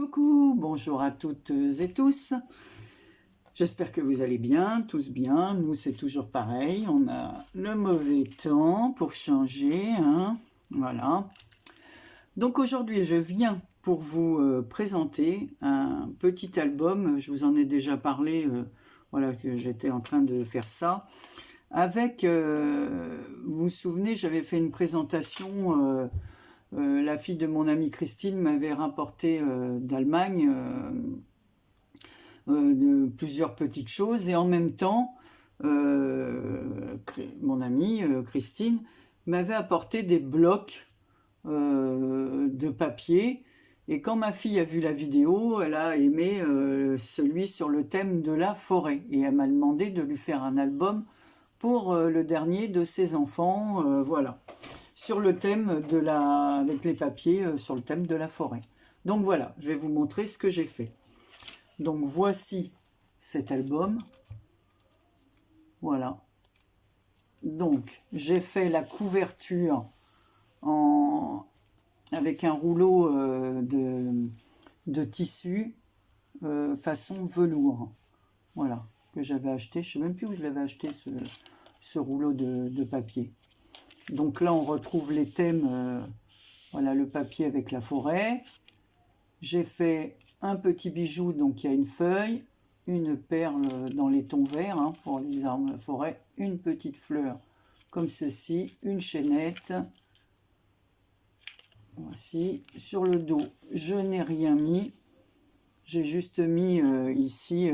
Coucou, bonjour à toutes et tous. J'espère que vous allez bien, tous bien. Nous, c'est toujours pareil. On a le mauvais temps pour changer, hein. Voilà. Donc aujourd'hui, je viens pour vous présenter un petit album. Je vous en ai déjà parlé, voilà, que j'étais en train de faire ça. Avec, vous vous souvenez, j'avais fait une présentation. La fille de mon amie Christine m'avait rapporté d'Allemagne plusieurs petites choses et en même temps, mon amie Christine m'avait apporté des blocs de papier. Et quand ma fille a vu la vidéo, elle a aimé celui sur le thème de la forêt. Et elle m'a demandé de lui faire un album pour le dernier de ses enfants, voilà, sur le thème de avec les papiers sur le thème de la forêt. Donc voilà, je vais vous montrer ce que j'ai fait. Donc voici cet album. Voilà. Donc j'ai fait la couverture avec un rouleau de tissu façon velours. Voilà, que j'avais acheté. Je ne sais même plus où je l'avais acheté, ce rouleau de papier. Donc là, on retrouve les thèmes, voilà, le papier avec la forêt. J'ai fait un petit bijou, donc il y a une feuille, une perle dans les tons verts, hein, pour les arbres de la forêt, une petite fleur comme ceci, une chaînette. Voici, sur le dos, je n'ai rien mis. J'ai juste mis ici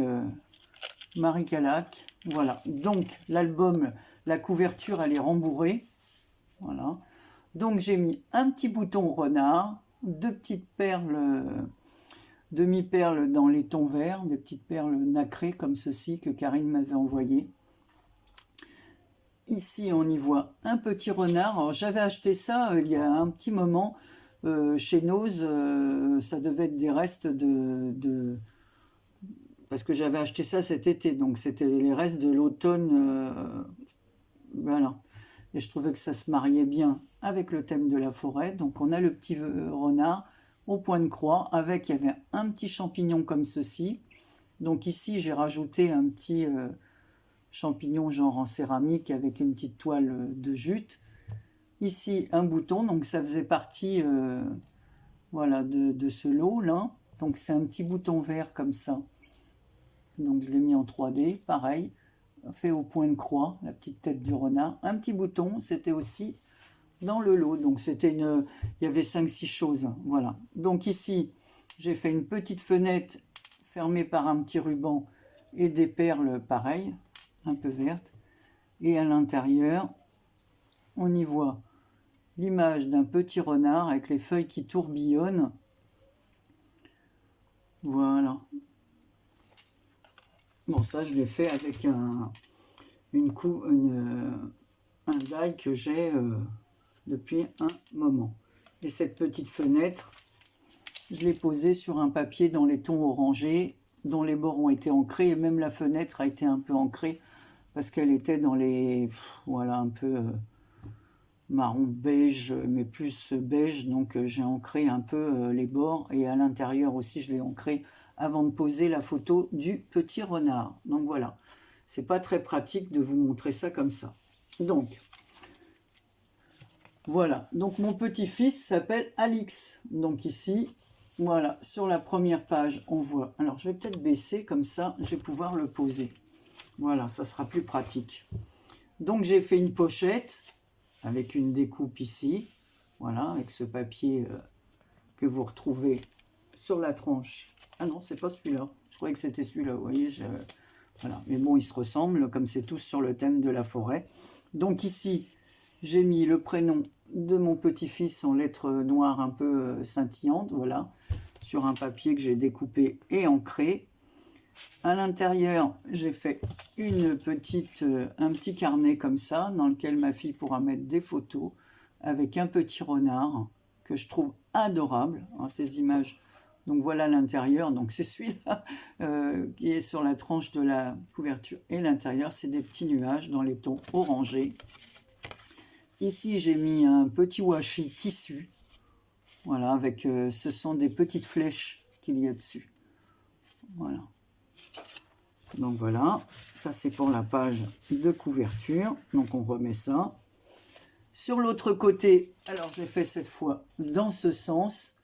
Marie Calac. Voilà, donc l'album, la couverture, elle est rembourrée. Voilà. Donc j'ai mis un petit bouton renard, deux petites perles, demi-perles dans les tons verts, des petites perles nacrées comme ceci que Karine m'avait envoyé. Ici on y voit un petit renard. Alors j'avais acheté ça il y a un petit moment chez Nose, ça devait être des restes parce que j'avais acheté ça cet été, donc c'était les restes de l'automne, voilà. Et je trouvais que ça se mariait bien avec le thème de la forêt. Donc on a le petit renard au point de croix avec, il y avait un petit champignon comme ceci. Donc ici j'ai rajouté un petit champignon genre en céramique avec une petite toile de jute. Ici un bouton, donc ça faisait partie voilà, de ce lot là. Donc c'est un petit bouton vert comme ça. Donc je l'ai mis en 3D, pareil, fait au point de croix, la petite tête du renard. Un petit bouton, c'était aussi dans le lot. Donc c'était il y avait 5-6 choses. Voilà. Donc ici, j'ai fait une petite fenêtre fermée par un petit ruban et des perles pareilles, un peu vertes. Et à l'intérieur, on y voit l'image d'un petit renard avec les feuilles qui tourbillonnent. Voilà. Bon, ça, je l'ai fait avec un die que j'ai depuis un moment. Et cette petite fenêtre, je l'ai posée sur un papier dans les tons orangés, dont les bords ont été ancrés, et même la fenêtre a été un peu ancrée, parce qu'elle était dans les... voilà, un peu marron beige, mais plus beige, donc j'ai ancré un peu les bords, et à l'intérieur aussi, je l'ai ancré avant de poser la photo du petit renard. Donc voilà, c'est pas très pratique de vous montrer ça comme ça. Donc, voilà, donc mon petit-fils s'appelle Alix. Donc ici, voilà, sur la première page, on voit... Alors, je vais peut-être baisser, comme ça, je vais pouvoir le poser. Voilà, ça sera plus pratique. Donc, j'ai fait une pochette avec une découpe ici. Voilà, avec ce papier que vous retrouvez sur la tranche. Ah non, c'est pas celui-là. Je croyais que c'était celui-là, vous voyez. Voilà, mais bon, ils se ressemblent, comme c'est tous sur le thème de la forêt. Donc ici, j'ai mis le prénom de mon petit-fils en lettres noires un peu scintillantes, voilà, sur un papier que j'ai découpé et ancré. À l'intérieur, j'ai fait un petit carnet comme ça, dans lequel ma fille pourra mettre des photos, avec un petit renard, que je trouve adorable, hein, ces images. Donc voilà l'intérieur, donc c'est celui-là qui est sur la tranche de la couverture. Et l'intérieur, c'est des petits nuages dans les tons orangés. Ici, j'ai mis un petit washi tissu. Voilà, avec ce sont des petites flèches qu'il y a dessus. Voilà. Donc voilà, ça c'est pour la page de couverture. Donc on remet ça. Sur l'autre côté, alors j'ai fait cette fois dans ce sens.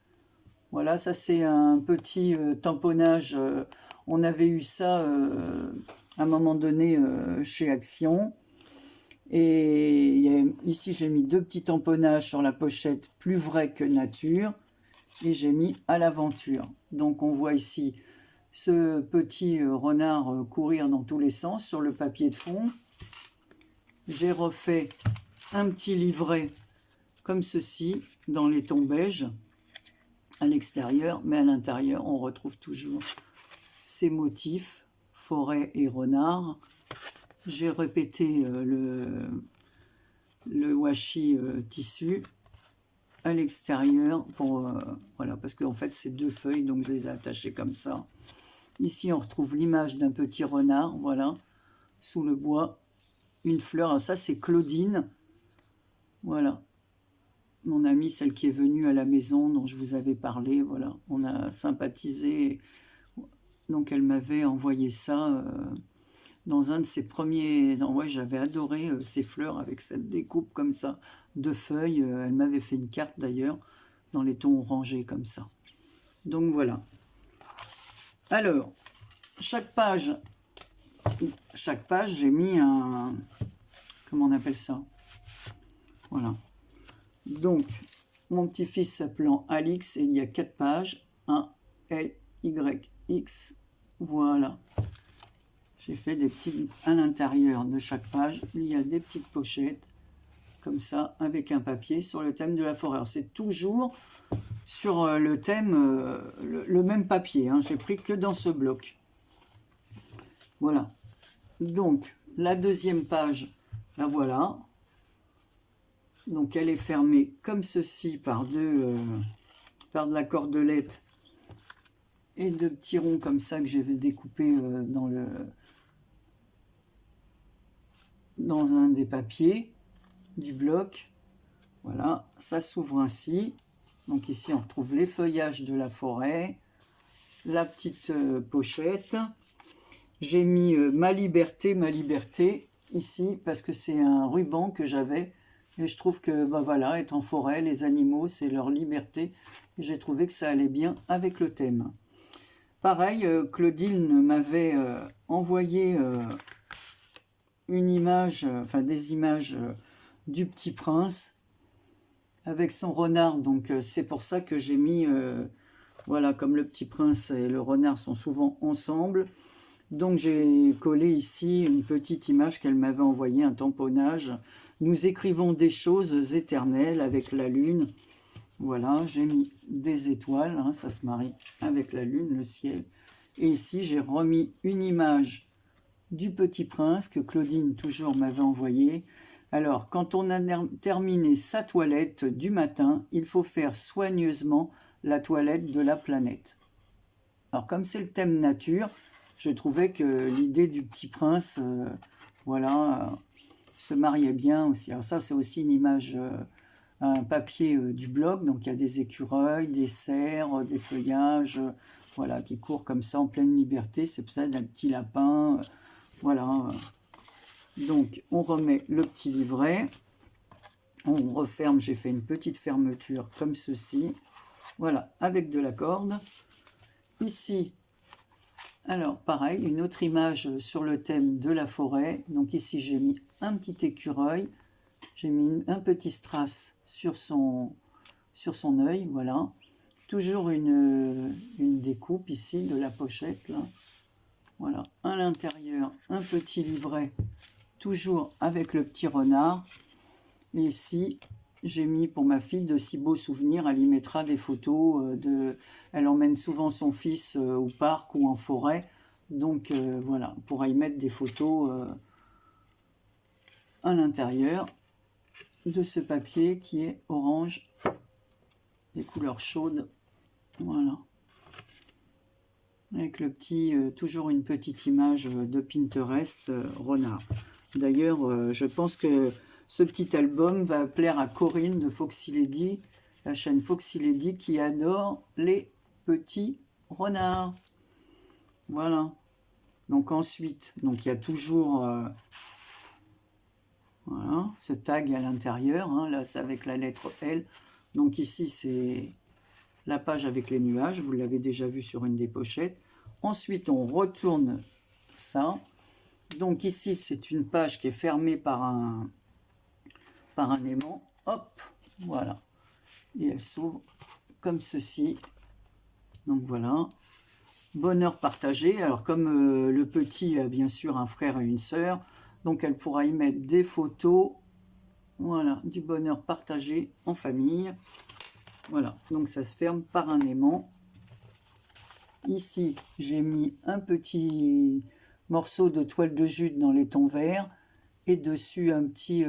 Voilà, ça c'est un petit tamponnage. On avait eu ça à un moment donné chez Action. Et ici j'ai mis 2 petits tamponnages sur la pochette, plus vrai que nature. Et j'ai mis à l'aventure. Donc on voit ici ce petit renard courir dans tous les sens sur le papier de fond. J'ai refait un petit livret comme ceci dans les tons beige à l'extérieur, mais à l'intérieur on retrouve toujours ces motifs forêt et renard. J'ai répété le washi tissu à l'extérieur pour voilà, parce qu'en fait c'est 2 feuilles, donc je les ai attachées comme ça. Ici on retrouve l'image d'un petit renard, voilà, sous le bois, une fleur. Alors ça c'est Claudine, voilà, mon amie, celle qui est venue à la maison dont je vous avais parlé. Voilà, on a sympathisé, donc elle m'avait envoyé ça dans un de ses premiers... Ouais, j'avais adoré ces fleurs avec cette découpe comme ça de feuilles. Elle m'avait fait une carte d'ailleurs dans les tons orangés comme ça. Donc voilà. Alors, chaque page j'ai mis un... Comment on appelle ça? Voilà. Donc, mon petit-fils s'appelant Alix, et il y a 4 pages. 1, L, Y, X. Voilà. J'ai fait des petits... À l'intérieur de chaque page, il y a des petites pochettes, comme ça, avec un papier sur le thème de la forêt. C'est toujours sur le thème, le même papier. Hein. J'ai pris que dans ce bloc. Voilà. Donc, la deuxième page, la voilà. Donc, elle est fermée comme ceci par par de la cordelette et 2 petits ronds comme ça que j'ai découpé dans un des papiers du bloc. Voilà, ça s'ouvre ainsi. Donc ici on retrouve les feuillages de la forêt, la petite pochette. J'ai mis ma liberté ici parce que c'est un ruban que j'avais et je trouve que bah voilà, être en forêt, les animaux c'est leur liberté, et j'ai trouvé que ça allait bien avec le thème. Pareil, Claudine m'avait envoyé une image, enfin des images du Petit Prince avec son renard. Donc c'est pour ça que j'ai mis, voilà, comme le Petit Prince et le renard sont souvent ensemble. Donc j'ai collé ici une petite image qu'elle m'avait envoyée, un tamponnage. Nous écrivons des choses éternelles avec la lune. Voilà, j'ai mis des étoiles, hein, ça se marie avec la lune, le ciel. Et ici, j'ai remis une image du Petit Prince que Claudine toujours m'avait envoyé. Alors, quand on a terminé sa toilette du matin, il faut faire soigneusement la toilette de la planète. Alors, comme c'est le thème nature, je trouvais que l'idée du Petit Prince, voilà, se mariait bien aussi. Alors ça, c'est aussi une image... un papier du blog, donc il y a des écureuils, des cerfs, des feuillages, voilà, qui courent comme ça en pleine liberté. C'est peut-être un petit lapin, voilà. Donc on remet le petit livret, on referme. J'ai fait une petite fermeture comme ceci, voilà, avec de la corde. Ici, alors pareil, une autre image sur le thème de la forêt. Donc ici j'ai mis un petit écureuil. J'ai mis un petit strass sur son œil, voilà. Toujours une découpe ici de la pochette, là. Voilà, à l'intérieur, un petit livret, toujours avec le petit renard. Et ici, j'ai mis pour ma fille de si beaux souvenirs. Elle y mettra des photos. Elle emmène souvent son fils au parc ou en forêt. Donc voilà, on pourra y mettre des photos à l'intérieur de ce papier qui est orange, des couleurs chaudes, voilà, avec le petit, toujours une petite image de Pinterest renard. D'ailleurs, je pense que ce petit album va plaire à Corinne de Foxy Lady, la chaîne Foxy Lady, qui adore les petits renard. Voilà. Donc ensuite, donc il y a toujours voilà, ce tag à l'intérieur. Hein, là, c'est avec la lettre L. Donc ici, c'est la page avec les nuages. Vous l'avez déjà vu sur une des pochettes. Ensuite, on retourne ça. Donc ici, c'est une page qui est fermée par un aimant. Hop, voilà. Et elle s'ouvre comme ceci. Donc voilà. Bonheur partagé. Alors comme le petit a bien sûr un frère et une sœur, donc elle pourra y mettre des photos. Voilà, du bonheur partagé en famille. Voilà, donc ça se ferme par un aimant. Ici, j'ai mis un petit morceau de toile de jute dans les tons verts et dessus un petit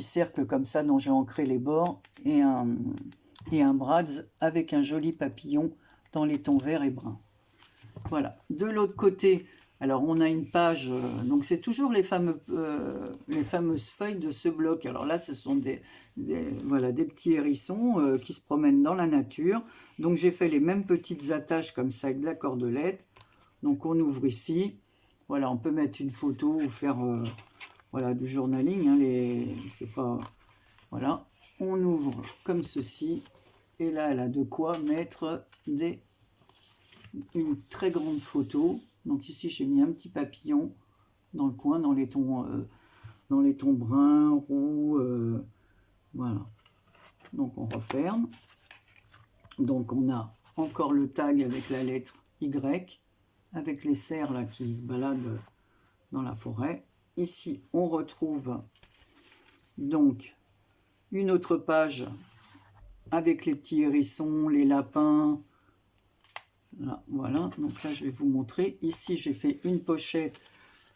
cercle comme ça dont j'ai ancré les bords et un brads avec un joli papillon dans les tons verts et bruns. Voilà. De l'autre côté, alors on a une page, donc c'est toujours les fameuses feuilles de ce bloc. Alors là, ce sont voilà, des petits hérissons qui se promènent dans la nature. Donc j'ai fait les mêmes petites attaches comme ça avec de la cordelette. Donc on ouvre ici. Voilà, on peut mettre une photo ou faire voilà, du journaling. Hein, c'est pas, voilà. On ouvre comme ceci. Et là, elle a de quoi mettre une très grande photo. Donc ici, j'ai mis un petit papillon dans le coin, dans les tons bruns, roux. Voilà. Donc on referme. Donc on a encore le tag avec la lettre Y, avec les cerfs là qui se baladent dans la forêt. Ici, on retrouve donc une autre page avec les petits hérissons, les lapins. Là, voilà, donc là je vais vous montrer. Ici j'ai fait une pochette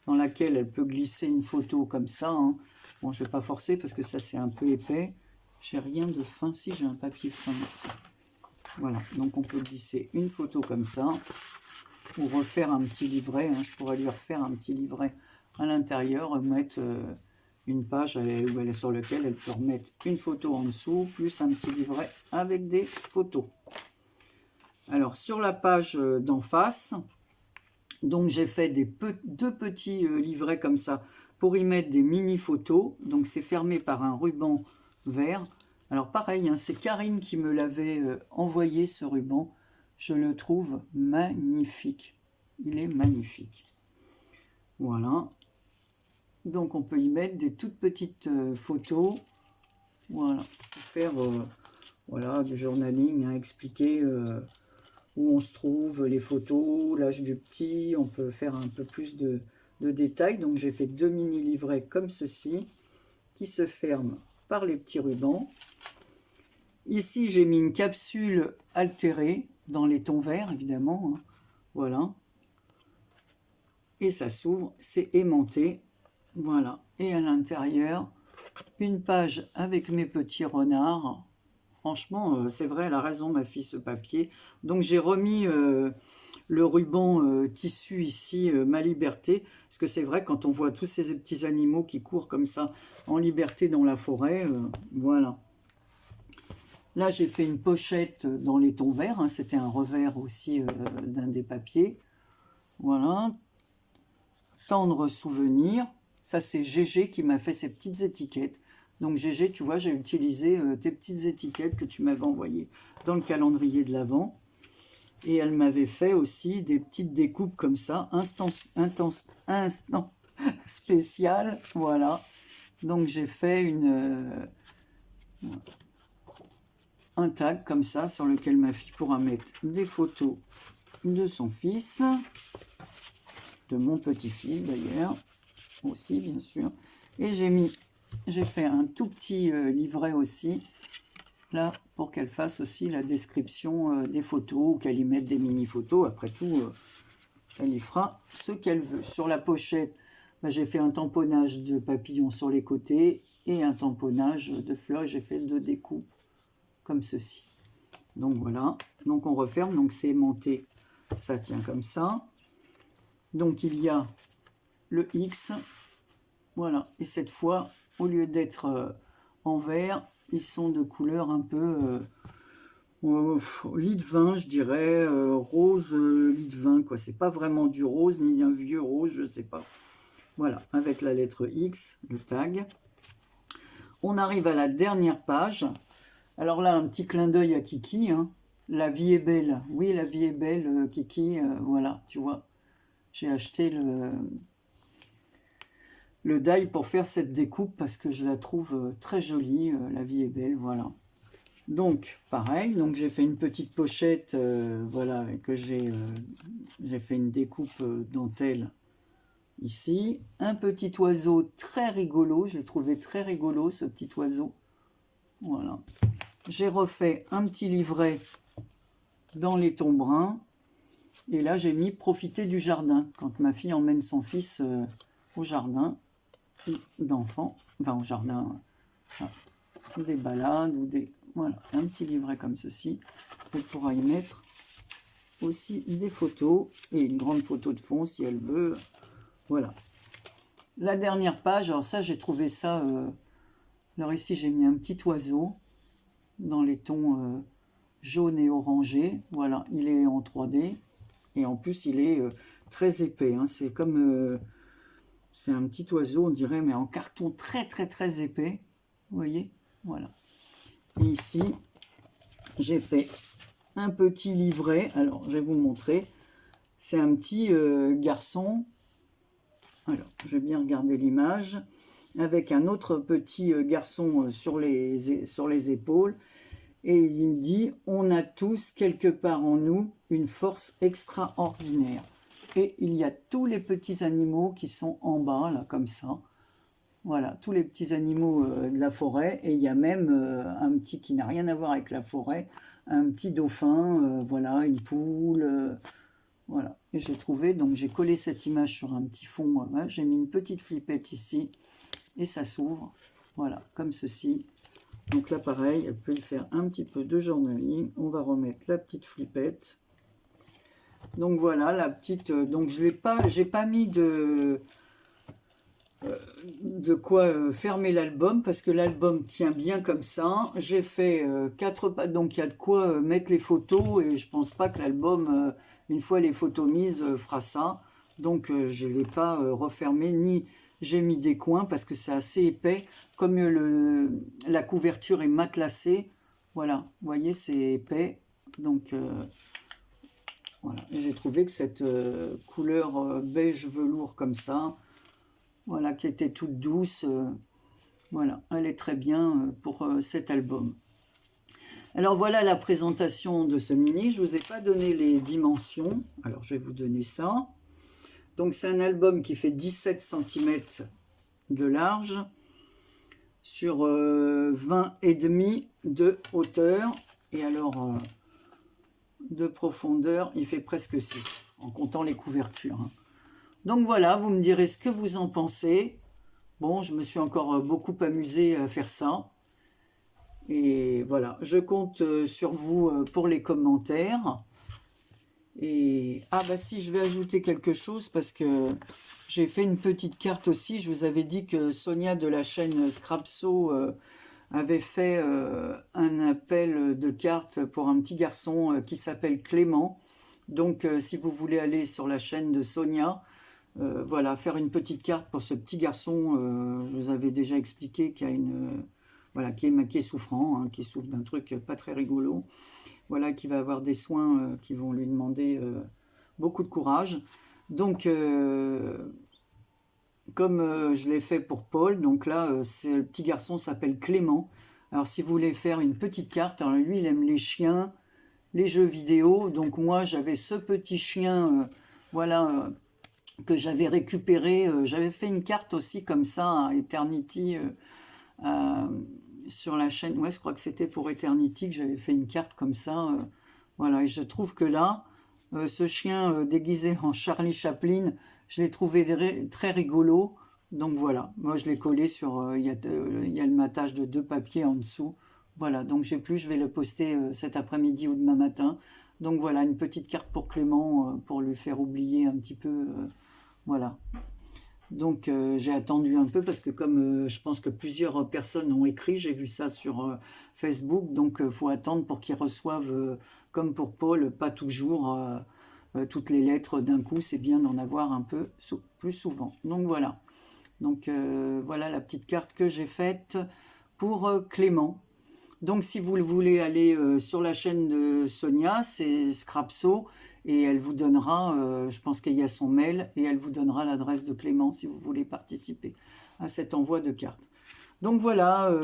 dans laquelle elle peut glisser une photo comme ça. Hein. Bon, je ne vais pas forcer parce que ça c'est un peu épais. J'ai rien de fin. Si, j'ai un papier fin ici. Voilà, donc on peut glisser une photo comme ça. Ou refaire un petit livret. Hein. Je pourrais lui refaire un petit livret à l'intérieur, mettre une page sur laquelle elle peut remettre une photo en dessous, plus un petit livret avec des photos. Alors, sur la page d'en face, donc j'ai fait deux petits livrets comme ça pour y mettre des mini-photos. Donc, c'est fermé par un ruban vert. Alors, pareil, hein, c'est Karine qui me l'avait envoyé, ce ruban. Je le trouve magnifique. Il est magnifique. Voilà. Donc, on peut y mettre des toutes petites photos. Voilà. Pour faire voilà, du journaling, hein, expliquer... où on se trouve, les photos, l'âge du petit, on peut faire un peu plus de détails. Donc j'ai fait deux mini livrets comme ceci, qui se ferment par les petits rubans. Ici j'ai mis une capsule altérée, dans les tons verts évidemment, hein. Voilà. Et ça s'ouvre, c'est aimanté, voilà. Et à l'intérieur, une page avec mes petits renards. Franchement, c'est vrai, elle a raison, ma fille, ce papier. Donc, j'ai remis le ruban tissu ici, Ma Liberté. Parce que c'est vrai, quand on voit tous ces petits animaux qui courent comme ça, en liberté dans la forêt, voilà. Là, j'ai fait une pochette dans les tons verts. Hein, c'était un revers aussi d'un des papiers. Voilà. Tendre souvenir. Ça, c'est Gégé qui m'a fait ces petites étiquettes. Donc Gégé, tu vois, j'ai utilisé tes petites étiquettes que tu m'avais envoyées dans le calendrier de l'Avent. Et elle m'avait fait aussi des petites découpes comme ça, instant spécial, voilà. Donc j'ai fait un tag comme ça sur lequel ma fille pourra mettre des photos de son fils, de mon petit-fils d'ailleurs, aussi bien sûr. Et j'ai fait un tout petit livret aussi, là, pour qu'elle fasse aussi la description des photos, ou qu'elle y mette des mini-photos. Après tout, elle y fera ce qu'elle veut. Sur la pochette, j'ai fait un tamponnage de papillons sur les côtés et un tamponnage de fleurs. J'ai fait deux découpes comme ceci. Donc voilà, donc on referme, donc c'est aimanté, ça tient comme ça. Donc il y a le X, voilà, et cette fois, au lieu d'être en vert, ils sont de couleur un peu lit de vin, je dirais, rose, lit de vin, quoi. C'est pas vraiment du rose, ni un vieux rose, je sais pas. Voilà, avec la lettre X, le tag. On arrive à la dernière page. Alors là, un petit clin d'œil à Kiki, hein. La vie est belle. Oui, la vie est belle, Kiki. Voilà, tu vois. J'ai acheté le die pour faire cette découpe parce que je la trouve très jolie. La vie est belle, voilà. Donc, pareil, donc j'ai fait une petite pochette, voilà, que j'ai fait une découpe dentelle ici. Un petit oiseau très rigolo, je l'ai trouvé très rigolo, ce petit oiseau. Voilà. J'ai refait un petit livret dans les tons bruns. Et là, j'ai mis profiter du jardin, quand ma fille emmène son fils au jardin d'enfants, enfin au jardin, des balades ou des... Voilà, un petit livret comme ceci. Elle pourra y mettre aussi des photos et une grande photo de fond si elle veut. Voilà. La dernière page, alors ça, j'ai trouvé ça... alors ici, j'ai mis un petit oiseau dans les tons jaune et orangé. Voilà, il est en 3D. Et en plus, il est très épais. Hein. C'est comme... c'est un petit oiseau, on dirait, mais en carton très, très, très épais. Vous voyez? Voilà. Et ici, j'ai fait un petit livret. Alors, je vais vous montrer. C'est un petit garçon. Alors, je vais bien regarder l'image. Avec un autre petit garçon sur les épaules. Et il me dit, on a tous quelque part en nous une force extraordinaire. Et il y a tous les petits animaux qui sont en bas, là, comme ça. Voilà, tous les petits animaux de la forêt. Et il y a même un petit qui n'a rien à voir avec la forêt, un petit dauphin, voilà, une poule. Voilà, et j'ai trouvé, donc j'ai collé cette image sur un petit fond. J'ai mis une petite flippette ici, et ça s'ouvre. Voilà, comme ceci. Donc là, pareil, elle peut y faire un petit peu de journaling. On va remettre la petite flippette. Donc voilà, la petite... donc je n'ai pas mis de quoi fermer l'album, parce que l'album tient bien comme ça. J'ai fait 4 pages, donc il y a de quoi mettre les photos, et je pense pas que l'album, une fois les photos mises, fera ça. Donc je ne l'ai pas refermé, ni... J'ai mis des coins parce que c'est assez épais. Comme la couverture est matelassée, voilà, vous voyez, c'est épais. Donc, voilà. J'ai trouvé que cette couleur beige velours comme ça, voilà, qui était toute douce, voilà, elle est très bien pour cet album. Alors, voilà la présentation de ce mini. Je ne vous ai pas donné les dimensions. Alors, je vais vous donner ça. Donc c'est un album qui fait 17 cm de large sur 20,5 de hauteur. Et alors de profondeur, il fait presque 6 en comptant les couvertures. Donc voilà, vous me direz ce que vous en pensez. Bon, je me suis encore beaucoup amusée à faire ça. Et voilà, je compte sur vous pour les commentaires. Et ah bah si, je vais ajouter quelque chose parce que j'ai fait une petite carte aussi. Je vous avais dit que Sonia de la chaîne Scrapso avait fait un appel de cartes pour un petit garçon qui s'appelle Clément. Donc si vous voulez aller sur la chaîne de Sonia, voilà, faire une petite carte pour ce petit garçon, je vous avais déjà expliqué qu'il y a une... voilà, qui est souffrant, hein, qui souffre d'un truc pas très rigolo. Voilà, qui va avoir des soins qui vont lui demander beaucoup de courage. Donc, comme je l'ai fait pour Paul, donc là, le petit garçon s'appelle Clément. Alors, si vous voulez faire une petite carte, alors lui, il aime les chiens, les jeux vidéo. Donc, moi, j'avais ce petit chien, voilà, que j'avais récupéré. J'avais fait une carte aussi comme ça à Eternity, sur la chaîne, ouais, je crois que c'était pour Eternity que j'avais fait une carte comme ça. Voilà, et je trouve que là, ce chien déguisé en Charlie Chaplin, je l'ai trouvé très rigolo. Donc voilà, moi je l'ai collé sur, il y a le matage de 2 papiers en dessous. Voilà, donc j'ai plus, je vais le poster cet après-midi ou demain matin. Donc voilà, une petite carte pour Clément, pour lui faire oublier un petit peu, voilà. Donc j'ai attendu un peu parce que comme je pense que plusieurs personnes ont écrit, j'ai vu ça sur Facebook, donc il faut attendre pour qu'ils reçoivent, comme pour Paul, pas toujours toutes les lettres d'un coup, c'est bien d'en avoir un peu plus souvent. Donc voilà. Donc voilà la petite carte que j'ai faite pour Clément. Donc si vous le voulez aller sur la chaîne de Sonia, c'est Scrapso, et elle vous donnera, je pense qu'il y a son mail, et elle vous donnera l'adresse de Clément si vous voulez participer à cet envoi de cartes. Donc voilà.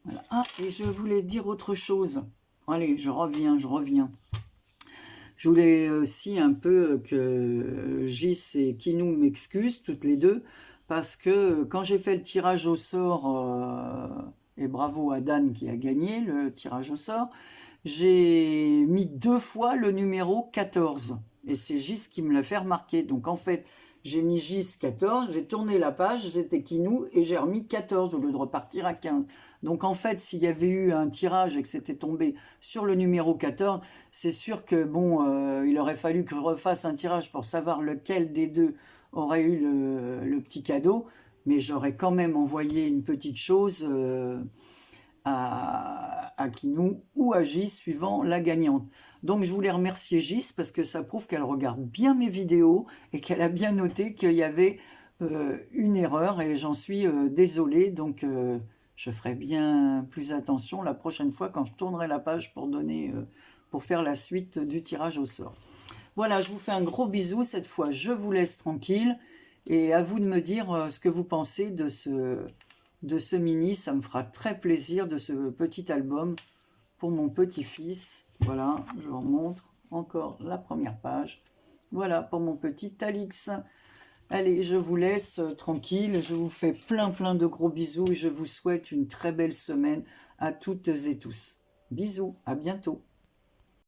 Voilà. Ah, et je voulais dire autre chose. Allez, je reviens. Je voulais aussi un peu que Gis et Kinou m'excusent, toutes les deux, parce que quand j'ai fait le tirage au sort, et bravo à Dan qui a gagné le tirage au sort, j'ai mis 2 fois le numéro 14. Et c'est Gis qui me l'a fait remarquer. Donc en fait, j'ai mis Gis 14, j'ai tourné la page, c'était Kinou, et j'ai remis 14 au lieu de repartir à 15. Donc en fait, s'il y avait eu un tirage et que c'était tombé sur le numéro 14, c'est sûr que bon, il aurait fallu que je refasse un tirage pour savoir lequel des deux aurait eu le petit cadeau, mais j'aurais quand même envoyé une petite chose à Kinou ou à Gis, suivant la gagnante. Donc je voulais remercier Gis parce que ça prouve qu'elle regarde bien mes vidéos et qu'elle a bien noté qu'il y avait une erreur, et j'en suis désolée. Donc je ferai bien plus attention la prochaine fois quand je tournerai la page pour donner, pour faire la suite du tirage au sort. Voilà, je vous fais un gros bisou. Cette fois, je vous laisse tranquille. Et à vous de me dire ce que vous pensez de ce mini. Ça me fera très plaisir, de ce petit album pour mon petit-fils. Voilà, je vous remontre encore la première page. Voilà, pour mon petit Alix. Allez, je vous laisse tranquille. Je vous fais plein de gros bisous. Je vous souhaite une très belle semaine à toutes et tous. Bisous, à bientôt.